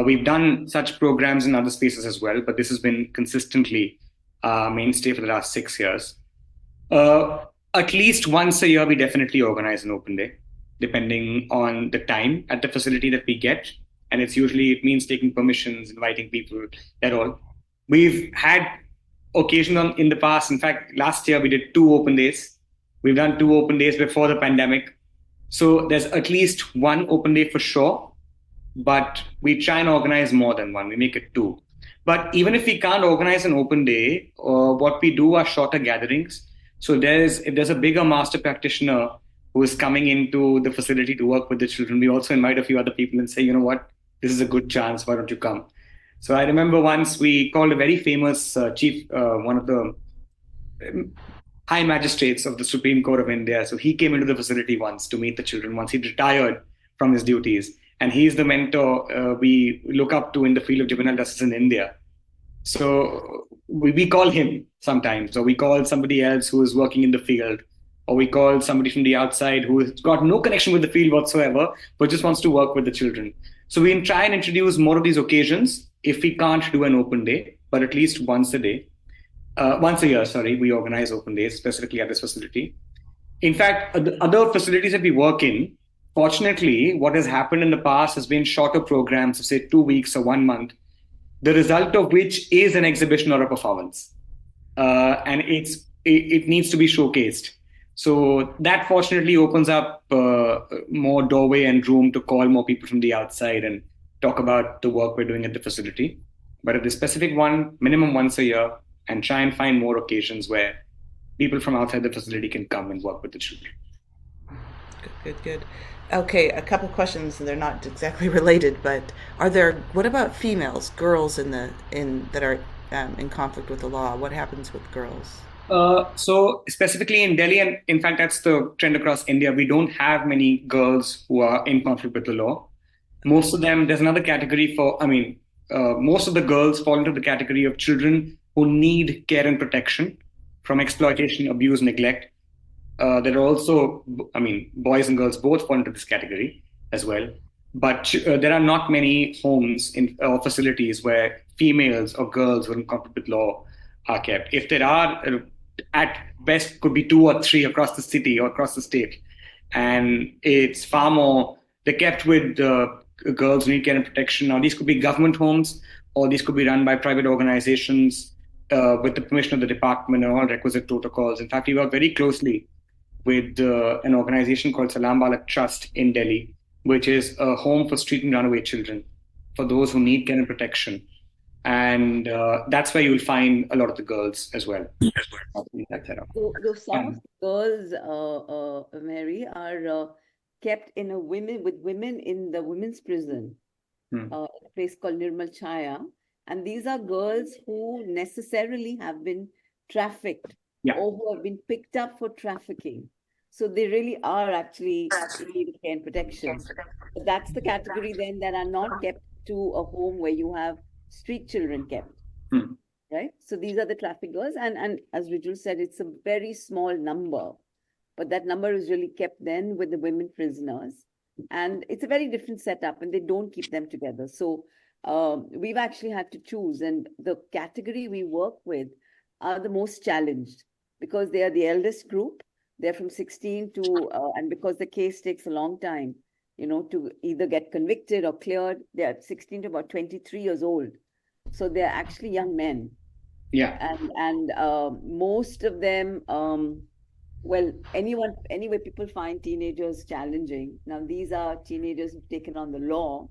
We've done such programs in other spaces as well, but this has been consistently mainstay for the last 6 years. At least once a year, we definitely organize an open day, depending on the time at the facility that we get. And it means taking permissions, inviting people, that all. We've had occasion in the past. In fact, last year we did 2 open days. We've done 2 open days before the pandemic. So there's at least one open day for sure, but we try and organize more than one. We make it 2. But even if we can't organize an open day, what we do are shorter gatherings. So if there's a bigger master practitioner who is coming into the facility to work with the children, we also invite a few other people and say, you know what, this is a good chance. Why don't you come? So I remember once we called a very famous one of the high magistrates of the Supreme Court of India. So he came into the facility once to meet the children once he'd retired from his duties. And he's the mentor we look up to in the field of juvenile justice in India. So we call him sometimes, or we call somebody else who is working in the field, or we call somebody from the outside who has got no connection with the field whatsoever, but just wants to work with the children. So we try and introduce more of these occasions if we can't do an open day, but at least once a year, we organize open days specifically at this facility. In fact, the other facilities that we work in, fortunately, what has happened in the past has been shorter programs of say 2 weeks or 1 month, the result of which is an exhibition or a performance. And it needs to be showcased. So that fortunately opens up more doorway and room to call more people from the outside and talk about the work we're doing at the facility. But at the specific one, minimum once a year, and try and find more occasions where people from outside the facility can come and work with the children. Good. Okay, a couple questions, and they're not exactly related, but what about females, girls that are in conflict with the law? What happens with girls? So specifically in Delhi, and in fact, that's the trend across India, we don't have many girls who are in conflict with the law. Most of them, there's another category most of the girls fall into the category of children who need care and protection from exploitation, abuse, neglect. There are also, boys and girls both fall into this category as well. But there are not many homes or facilities where females or girls who are in conflict with law are kept. If there are, at best could be 2 or 3 across the city or across the state. And it's far more, they're kept with girls who need care and protection. Now, these could be government homes, or these could be run by private organizations with the permission of the department and all requisite protocols. In fact, we work very closely with an organization called Salam Balak Trust in Delhi, which is a home for street and runaway children, for those who need care and protection. And that's where you'll find a lot of the girls as well. So some of the girls, Mary, are kept with women in the women's prison, a place called Nirmal Chaya. And these are girls who necessarily have been trafficked or who have been picked up for trafficking. So they really are actually in need of care and protection. But that's the category then that are not kept to a home where you have street children kept. Right? So these are the trafficked girls. And as Rijul said, it's a very small number. But that number is really kept then with the women prisoners. And it's a very different setup, and they don't keep them together. So we've actually had to choose. And the category we work with are the most challenged because they are the eldest group. They're from 16 to, and because the case takes a long time, to either get convicted or cleared, they're 16 to about 23 years old. So they're actually young men. Yeah. And most of them, anyway, people find teenagers challenging. Now, these are teenagers who've taken on the law.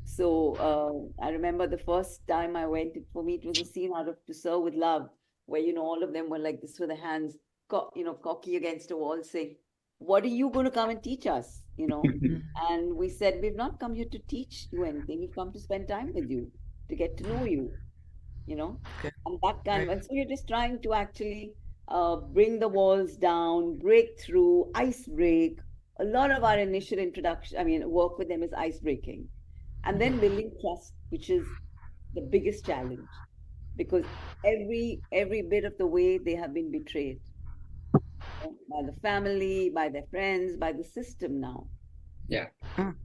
So I remember the first time I went, for me, it was a scene out of To Serve with Love, where, all of them were like this with their hands, cocky against a wall, saying, what are you going to come and teach us? And we said, we've not come here to teach you anything. We've come to spend time with you, to get to know you, Okay. and that kind of, so you're just trying to actually bring the walls down, break through, ice break. A lot of our initial work with them is ice breaking. And then building trust, which is the biggest challenge. because every bit of the way they have been betrayed, by the family, by their friends, by the system now. Yeah. Mm.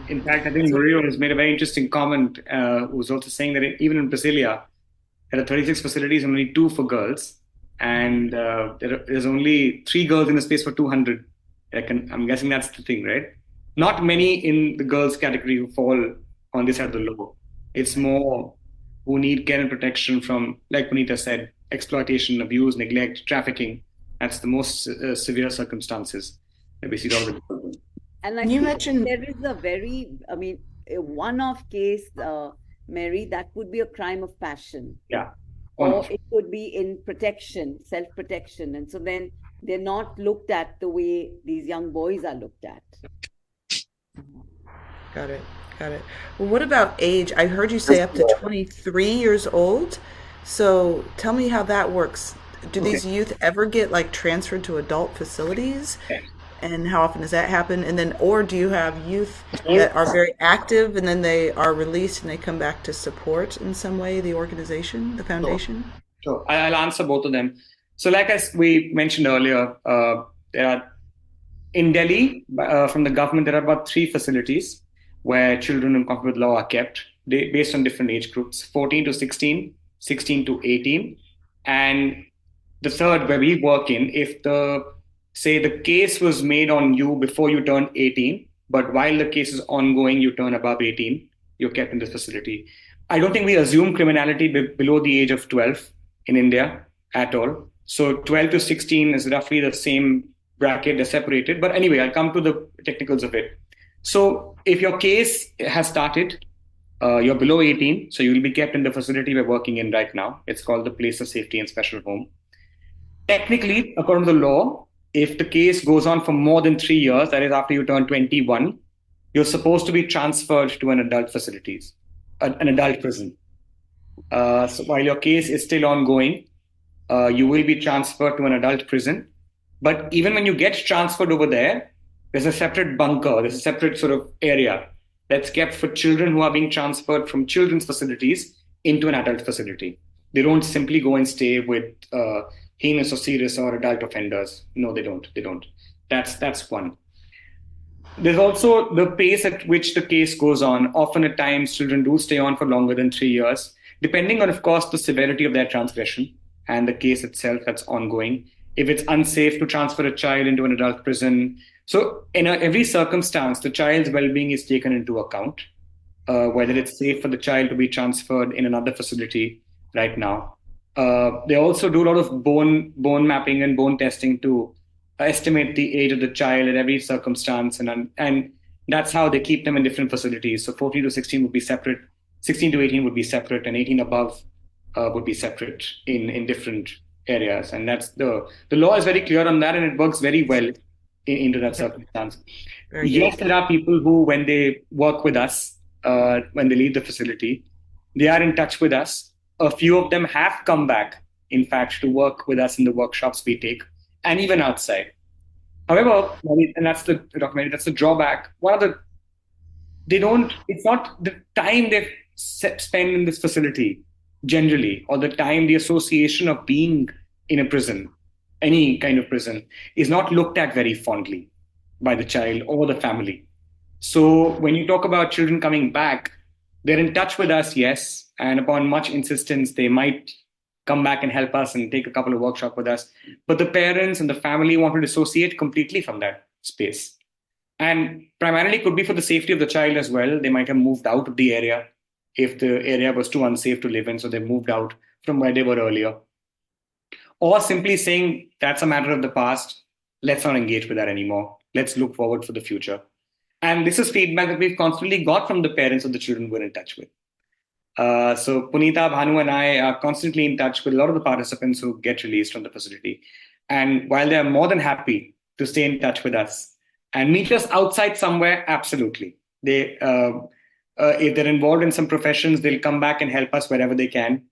In fact, I think Murillo has made a very interesting comment, who was also saying that even in Brasilia, there are 36 facilities and only 2 for girls. And there's only 3 girls in a space for 200. I'm guessing that's the thing, right? Not many in the girls category who fall on this side of the law. It's more who need care and protection from, like Punita said, exploitation, abuse, neglect, trafficking. That's the most severe circumstances that we see all the time. And I You think mentioned there is a very, I mean, a one-off case, Mary, that would be a crime of passion. Yeah. Or it could be in protection, self-protection. And so then they're not looked at the way these young boys are looked at. got it. Got it. Well, what about age? I heard you say up to 23 years old. So tell me how that works. Do these youth ever get like transferred to adult facilities? Okay. And how often does that happen? And then, or do you have youth that are very active and then they are released and they come back to support in some way the organization, the foundation? Sure. I'll answer both of them. So, like we mentioned earlier, there are in Delhi, from the government, there are about 3 facilities where children in conflict with law are kept, based on different age groups: 14 to 16, 16 to 18, and the third where we work in, if the case was made on you before you turned 18, but while the case is ongoing, you turn above 18, you're kept in this facility. I don't think we assume criminality below the age of 12 in India at all. So 12 to 16 is roughly the same bracket, they're separated. But anyway, I'll come to the technicals of it. So if your case has started, you're below 18, so you will be kept in the facility we're working in right now. It's called the Place of Safety and Special Home. Technically, according to the law, if the case goes on for more than 3 years, that is after you turn 21, you're supposed to be transferred to an adult facilities, an adult prison. So while your case is still ongoing, you will be transferred to an adult prison. But even when you get transferred over there, there's a separate bunker, there's a separate sort of area that's kept for children who are being transferred from children's facilities into an adult facility. They don't simply go and stay with heinous or serious or adult offenders. No, they don't. That's one. There's also the pace at which the case goes on. Often at times, children do stay on for longer than 3 years, depending on, of course, the severity of their transgression and the case itself that's ongoing. If it's unsafe to transfer a child into an adult prison. So in every circumstance, the child's well-being is taken into account, whether it's safe for the child to be transferred in another facility right now. They also do a lot of bone mapping and bone testing to estimate the age of the child at every circumstance, and that's how they keep them in different facilities. So 14 to 16 would be separate, 16 to 18 would be separate, and 18 above would be separate in different areas. And that's the law is very clear on that, and it works very well into that circumstance. Yes, there are people who, when they work with us, when they leave the facility, they are in touch with us. A few of them have come back, in fact, to work with us in the workshops we take, and even outside. However, and that's the documentary, that's the drawback. It's not the time they spend in this facility generally, or the time, the association of being in a prison, any kind of prison, is not looked at very fondly by the child or the family. So when you talk about children coming back, they're in touch with us, yes, and upon much insistence, they might come back and help us and take a couple of workshops with us. But the parents and the family want to dissociate completely from that space. And primarily could be for the safety of the child as well. They might have moved out of the area if the area was too unsafe to live in, so they moved out from where they were earlier. Or simply saying, that's a matter of the past, let's not engage with that anymore. Let's look forward for the future. And this is feedback that we've constantly got from the parents of the children we're in touch with. So Punita, Bhanu, and I are constantly in touch with a lot of the participants who get released from the facility. And while they are more than happy to stay in touch with us and meet us outside somewhere, absolutely. They, if they're involved in some professions, they'll come back and help us wherever they can.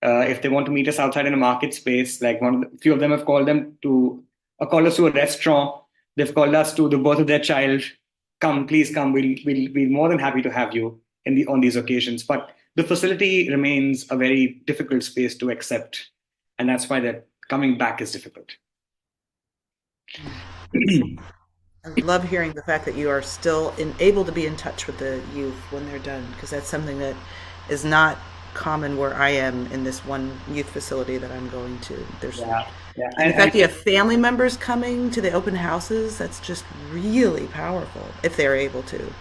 If they want to meet us outside in a market space, like a few of them have called us to a restaurant. They've called us to the birth of their child. Come, please come. We'll be more than happy to have you on these occasions. But the facility remains a very difficult space to accept. And that's why that coming back is difficult. I love hearing the fact that you are still able to be in touch with the youth when they're done, because that's something that is not common where I am in this one youth facility that I'm going to. Yeah. And the fact that you have family members coming to the open houses, that's just really powerful if they're able to.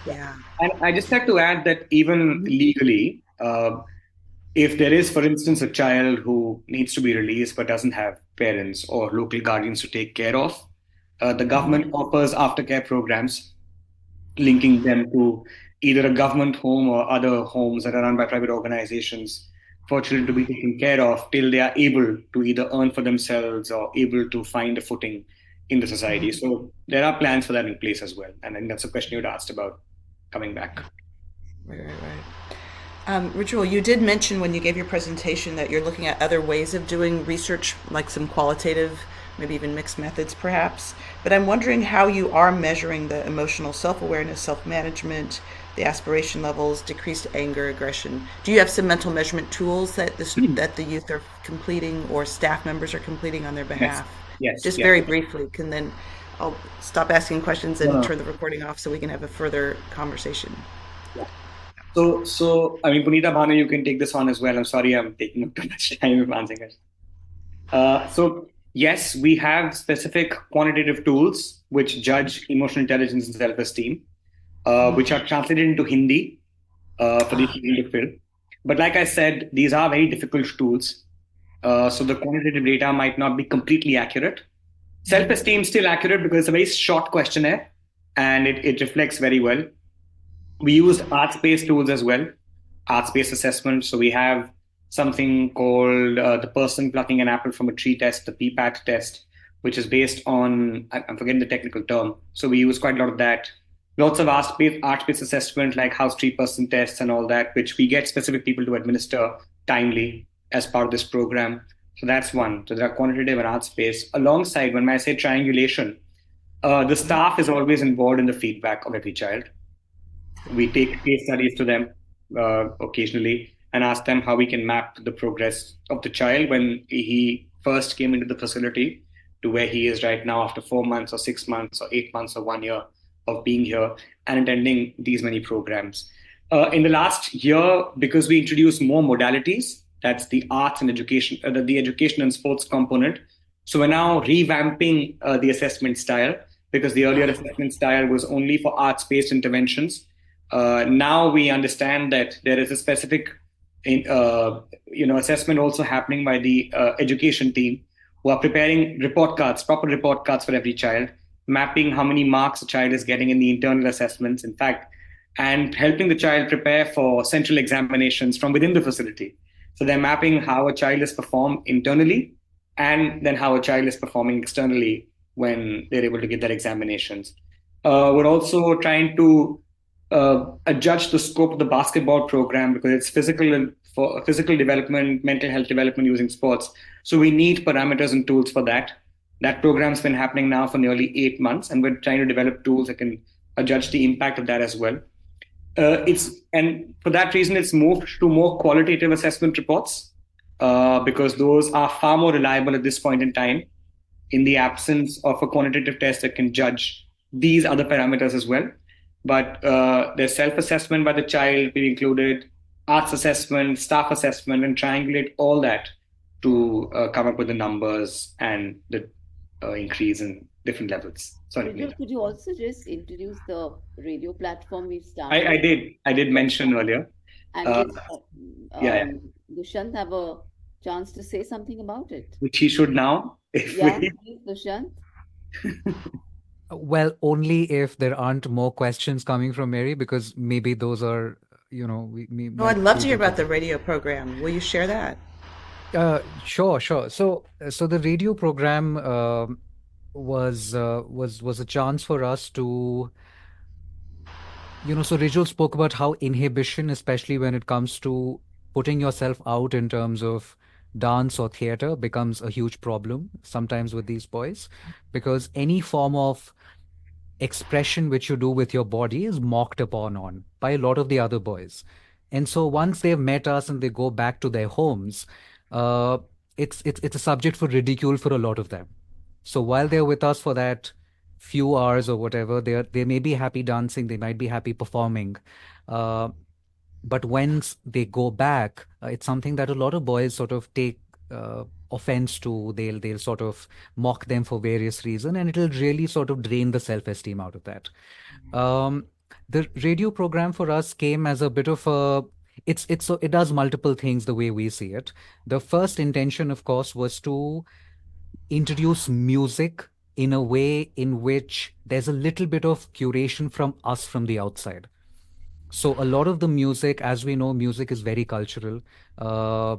Yeah. And I just like to add that even legally, if there is, for instance, a child who needs to be released but doesn't have parents or local guardians to take care of, the government offers aftercare programs linking them to either a government home or other homes that are run by private organizations for children to be taken care of till they are able to either earn for themselves or able to find a footing in the society. So there are plans for that in place as well. And I think that's a question you'd asked about coming back. Right. Ritual, you did mention when you gave your presentation that you're looking at other ways of doing research, like some qualitative, maybe even mixed methods perhaps. But I'm wondering how you are measuring the emotional self-awareness, self-management, the aspiration levels, decreased anger, aggression. Do you have some mental measurement tools that the youth are completing or staff members are completing on their behalf? Yes. Just very briefly, then I'll stop asking questions and turn the recording off so we can have a further conversation. So I mean, Punita, Bhanu, you can take this on as well. I'm sorry I'm taking up too much time answering it. So yes, we have specific quantitative tools which judge emotional intelligence and self-esteem, which are translated into Hindi for the Hindi film. But like I said, these are very difficult tools. So the quantitative data might not be completely accurate. Self-esteem is still accurate because it's a very short questionnaire and it reflects very well. We used arts-based tools as well, arts-based assessment. So we have something called the person plucking an apple from a tree test, the PPAT test, which is based on, I'm forgetting the technical term. So we use quite a lot of that. Lots of arts-based assessment like house tree person tests and all that, which we get specific people to administer timely as part of this program. So that's one. So there are quantitative and arts-based. Alongside, when I say triangulation, the staff is always involved in the feedback of every child. We take case studies to them occasionally and ask them how we can map the progress of the child when he first came into the facility to where he is right now after 4 months or 6 months or 8 months or 1 year of being here and attending these many programs. In the last year, because we introduced more modalities, that's the arts and education, the education and sports component. So we're now revamping the assessment style because the earlier assessment style was only for arts-based interventions. Now we understand that there is a specific, assessment also happening by the education team who are preparing report cards, proper report cards for every child, mapping how many marks a child is getting in the internal assessments, in fact, and helping the child prepare for central examinations from within the facility. So they're mapping how a child is performed internally and then how a child is performing externally when they're able to get their examinations. We're also trying to judge the scope of the basketball program because it's physical development, mental health development using sports. So we need parameters and tools for that. That program's been happening now for nearly 8 months, and we're trying to develop tools that can judge the impact of that as well. And for that reason, it's moved to more qualitative assessment reports because those are far more reliable at this point in time in the absence of a quantitative test that can judge these other parameters as well. But there's self-assessment by the child being included, arts assessment, staff assessment, and triangulate all that to come up with the numbers and the increase in different levels. Sorry, could you also just introduce the radio platform we've started? I did mention earlier. And Dushyant have a chance to say something about it. Which he should now. Please, Dushyant. Well, only if there aren't more questions coming from Mary, because maybe those are, I'd love to hear about the radio program. Will you share that? Sure. So the radio program was a chance for us to, so Rachel spoke about how inhibition, especially when it comes to putting yourself out in terms of dance or theater, becomes a huge problem sometimes with these boys, because any form of expression which you do with your body is mocked upon by a lot of the other boys. And so once they've met us and they go back to their homes, uh, it's a subject for ridicule for a lot of them. So while they're with us for that few hours or whatever, they may be happy dancing, they might be happy performing, uh, but once they go back, it's something that a lot of boys sort of take offense to. They'll sort of mock them for various reasons, and it'll really sort of drain the self-esteem out of that. Um, the radio program for us came as a bit of a it does multiple things the way we see it. The first intention, of course, was to introduce music in a way in which there's a little bit of curation from us from the outside. So a lot of the music, as we know, music is very cultural. Uh,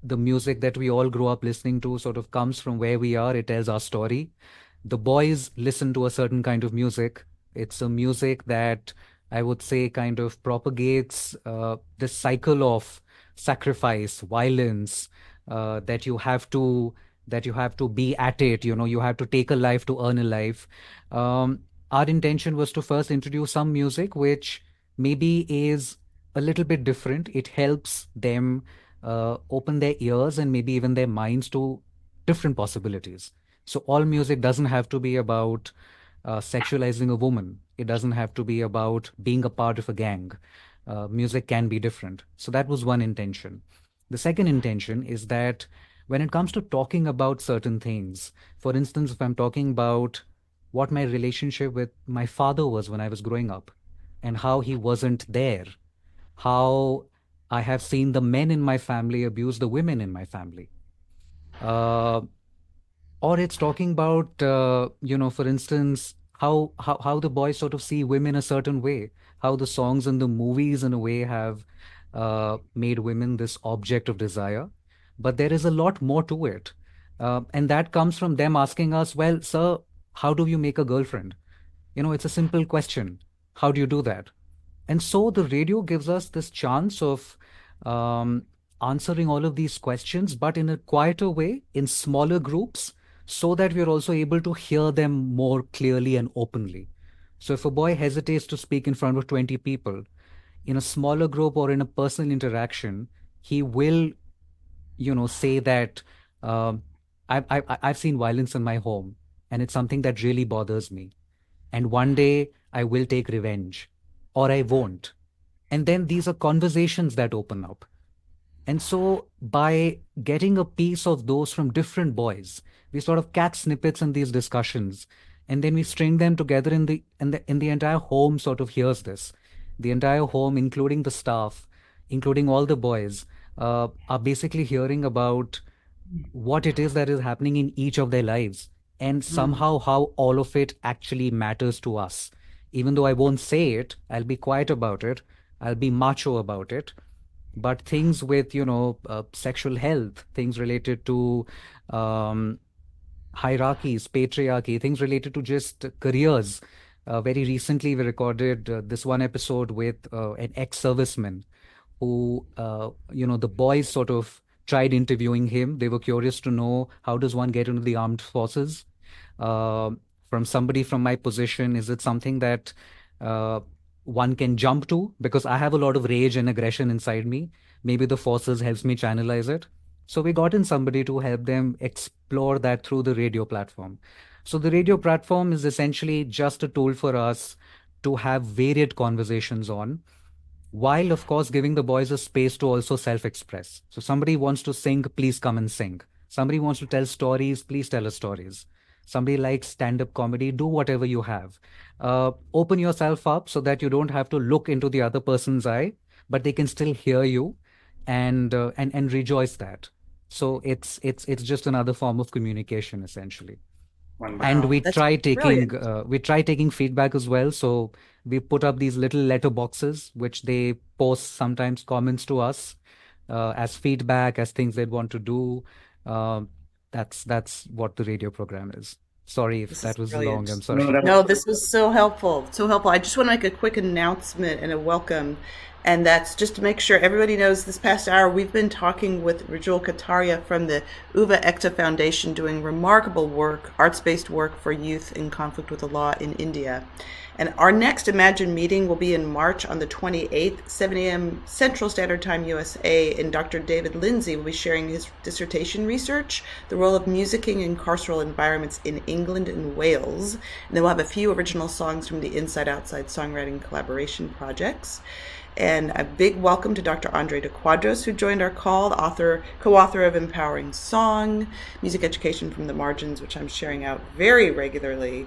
the music that we all grow up listening to sort of comes from where we are. It tells our story. The boys listen to a certain kind of music. It's a music that I would say kind of propagates this cycle of sacrifice, violence, that you have to be at it. You know, you have to take a life to earn a life. Our intention was to first introduce some music which maybe is a little bit different. It helps them open their ears and maybe even their minds to different possibilities. So all music doesn't have to be about sexualizing a woman. It doesn't have to be about being a part of a gang. Music can be different. So that was one intention. The second intention is that when it comes to talking about certain things, for instance, if I'm talking about what my relationship with my father was when I was growing up and how he wasn't there, how I have seen the men in my family abuse the women in my family. Uh, or it's talking about, for instance, how the boys sort of see women a certain way, how the songs and the movies in a way have made women this object of desire. But there is a lot more to it. And that comes from them asking us, well, sir, how do you make a girlfriend? You know, it's a simple question. How do you do that? And so the radio gives us this chance of um, answering all of these questions, but in a quieter way, in smaller groups, so that we're also able to hear them more clearly and openly. So if a boy hesitates to speak in front of 20 people, in a smaller group or in a personal interaction, he will, say that um, I've seen violence in my home, and it's something that really bothers me. And one day I will take revenge, or I won't. And then these are conversations that open up. And so by getting a piece of those from different boys, we sort of catch snippets in these discussions, and then we string them together in the entire home sort of hears this. The entire home, including the staff, including all the boys, are basically hearing about what it is that is happening in each of their lives and somehow how all of it actually matters to us. Even though I won't say it, I'll be quiet about it, I'll be macho about it, but things with sexual health, things related to um, hierarchies, patriarchy, things related to just careers. Very recently we recorded this one episode with an ex-serviceman who the boys sort of tried interviewing him. They were curious to know, how does one get into the armed forces? uh, from somebody from my position, is it something that uh, one can jump to? Because I have a lot of rage and aggression inside me. Maybe the forces helps me channelize it. So we got in somebody to help them explore that through the radio platform. So the radio platform is essentially just a tool for us to have varied conversations on, while of course giving the boys a space to also self-express. So somebody wants to sing, please come and sing. Somebody wants to tell stories, please tell us stories. Somebody likes stand-up comedy, do whatever you have. Open yourself up so that you don't have to look into the other person's eye, but they can still hear you and rejoice that. So it's just another form of communication essentially. And Wonderful. That's brilliant. we try taking feedback as well. So we put up these little letter boxes which they post sometimes comments to us as feedback, as things they'd want to do. Um, that's what the radio program is. Sorry if This is that was long. brilliant. I'm No, sorry. that No, was this was so helpful. So helpful. I just want to make a quick announcement and a welcome. And that's just to make sure everybody knows this past hour we've been talking with Rajul Kataria from the Uva Ekta Foundation, doing remarkable work, arts-based work for youth in conflict with the law in India. And our next IMAJIN meeting will be in March on the 28th, 7 a.m. Central Standard Time USA, and Dr. David Lindsay will be sharing his dissertation research, the role of musicking in carceral environments in England and Wales. And then we'll have a few original songs from the Inside Outside Songwriting Collaboration projects. And a big welcome to Dr. Andre de Quadros, who joined our call, the co-author of Empowering Song, Music Education from the Margins, which I'm sharing out very regularly.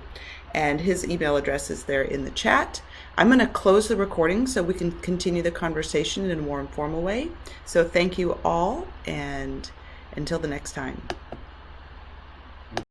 And his email address is there in the chat. I'm going to close the recording so we can continue the conversation in a more informal way. So thank you all, and until the next time.